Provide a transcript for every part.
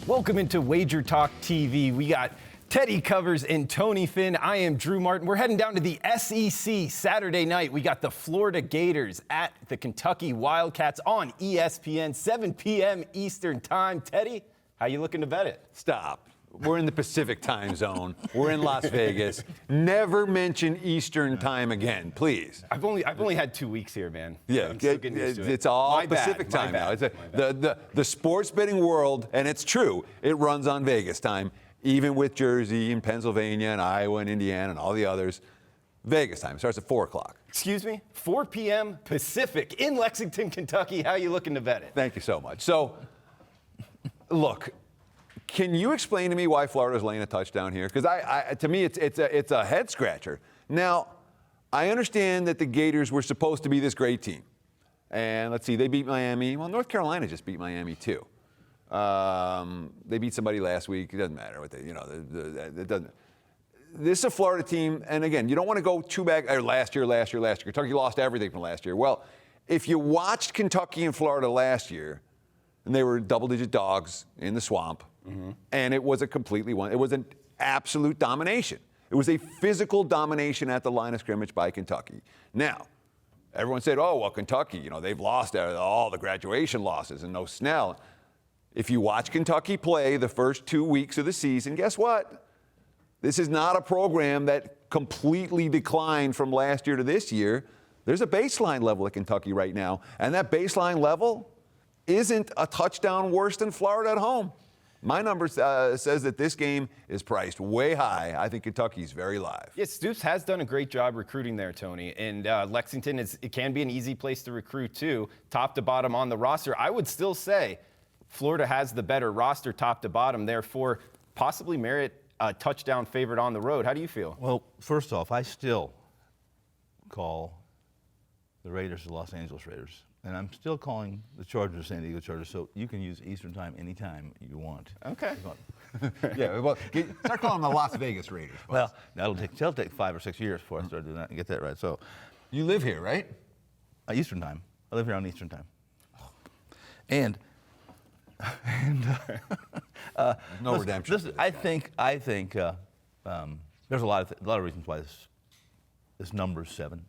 Welcome into WagerTalk TV. We got Teddy Covers and Tony Finn. I am Drew Martin. We're heading down to the SEC Saturday night. We got the Florida Gators at the Kentucky Wildcats on ESPN, 7 p.m. Eastern time. Teddy, how you looking to bet it? Stop. We're in the Pacific time zone. We're in Las Vegas. Never mention Eastern time again, please. I've only had 2 weeks here, man. Yeah, I'm still getting used to it. It's all My Pacific bad, time my now. bad. The sports betting world, and it's true, it runs on Vegas time, even with Jersey and Pennsylvania and Iowa and Indiana and all the others. Vegas time. It starts at 4 o'clock. Excuse me? 4 p.m. Pacific in Lexington, Kentucky. How you looking to bet it? Thank you so much. So, look, can you explain to me why Florida's laying a touchdown here? Because to me, it's a head scratcher. Now, I understand that the Gators were supposed to be this great team, and let's see, they beat Miami. Well, North Carolina just beat Miami too. They beat somebody last week. It doesn't matter what they, it doesn't. This is a Florida team, and again, you don't want to go too back. Last year. Kentucky lost everything from last year. Well, if you watched Kentucky and Florida last year, and they were double-digit dogs in the swamp. Mm-hmm. And it was it was an absolute domination. It was a physical domination at the line of scrimmage by Kentucky. Now, everyone said, oh, well, Kentucky, they've lost all the graduation losses and no Snell. If you watch Kentucky play the first 2 weeks of the season, guess what? This is not a program that completely declined from last year to this year. There's a baseline level at Kentucky right now, and that baseline level isn't a touchdown worse than Florida at home. My number says that this game is priced way high. I think Kentucky's very live. Yeah, Stoops has done a great job recruiting there, Tony. And Lexington, it can be an easy place to recruit, too, top to bottom on the roster. I would still say Florida has the better roster top to bottom, therefore possibly merit a touchdown favorite on the road. How do you feel? Well, first off, I still call the Raiders the Los Angeles Raiders. And I'm still calling the Chargers San Diego Chargers, so you can use Eastern time anytime you want. Okay. Yeah, well, start calling them the Las Vegas Raiders. Well, that'll take 5 or 6 years before I start doing that and get that right. So, you live here, right? Eastern time. I live here on Eastern time. And no redemption. Listen, I think there's a lot of reasons why this number is 7.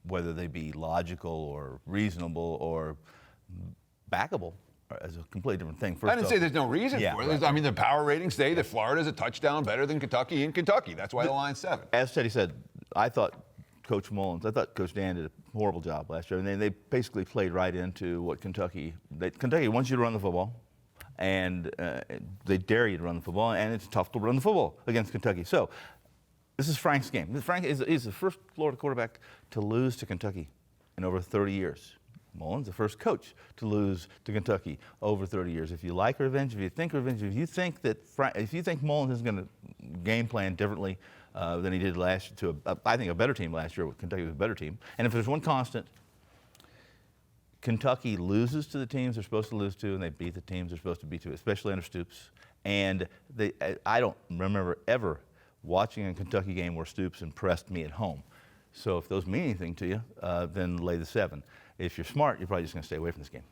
Whether they be logical or reasonable or backable is a completely different thing. I didn't say there's no reason for it. Right. I mean, the power ratings say that Florida's a touchdown better than Kentucky in Kentucky. That's why the line's 7. As Teddy said, I thought Coach Dan did a horrible job last year. And they basically played right into what Kentucky wants you to run the football. And they dare you to run the football. And it's tough to run the football against Kentucky. So, this is Frank's game. Frank is the first Florida quarterback to lose to Kentucky in over 30 years. Mullen's the first coach to lose to Kentucky over 30 years. If you like revenge, if you think Mullen is going to game plan differently than he did last year to I think a better team last year. Kentucky was a better team. And if there's one constant, Kentucky loses to the teams they're supposed to lose to, and they beat the teams they're supposed to beat to, especially under Stoops. And I don't remember ever watching a Kentucky game where Stoops impressed me at home. So if those mean anything to you, then lay the 7. If you're smart, you're probably just going to stay away from this game.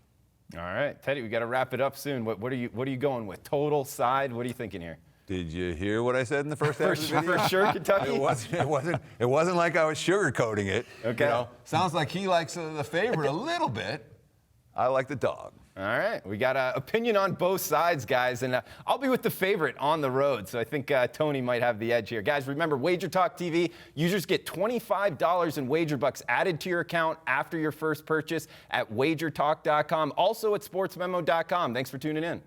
All right, Teddy, we got to wrap it up soon. What are you going with? Total, side? What are you thinking here? Did you hear what I said in the first half of the video? For sure, Kentucky. It wasn't like I was sugarcoating it. Okay. Sounds like he likes the favorite a little bit. I like the dog. All right, we got an opinion on both sides, guys, and I'll be with the favorite on the road, so I think Tony might have the edge here. Guys, remember, WagerTalk TV, users get $25 in wager bucks added to your account after your first purchase at WagerTalk.com, also at SportsMemo.com. Thanks for tuning in.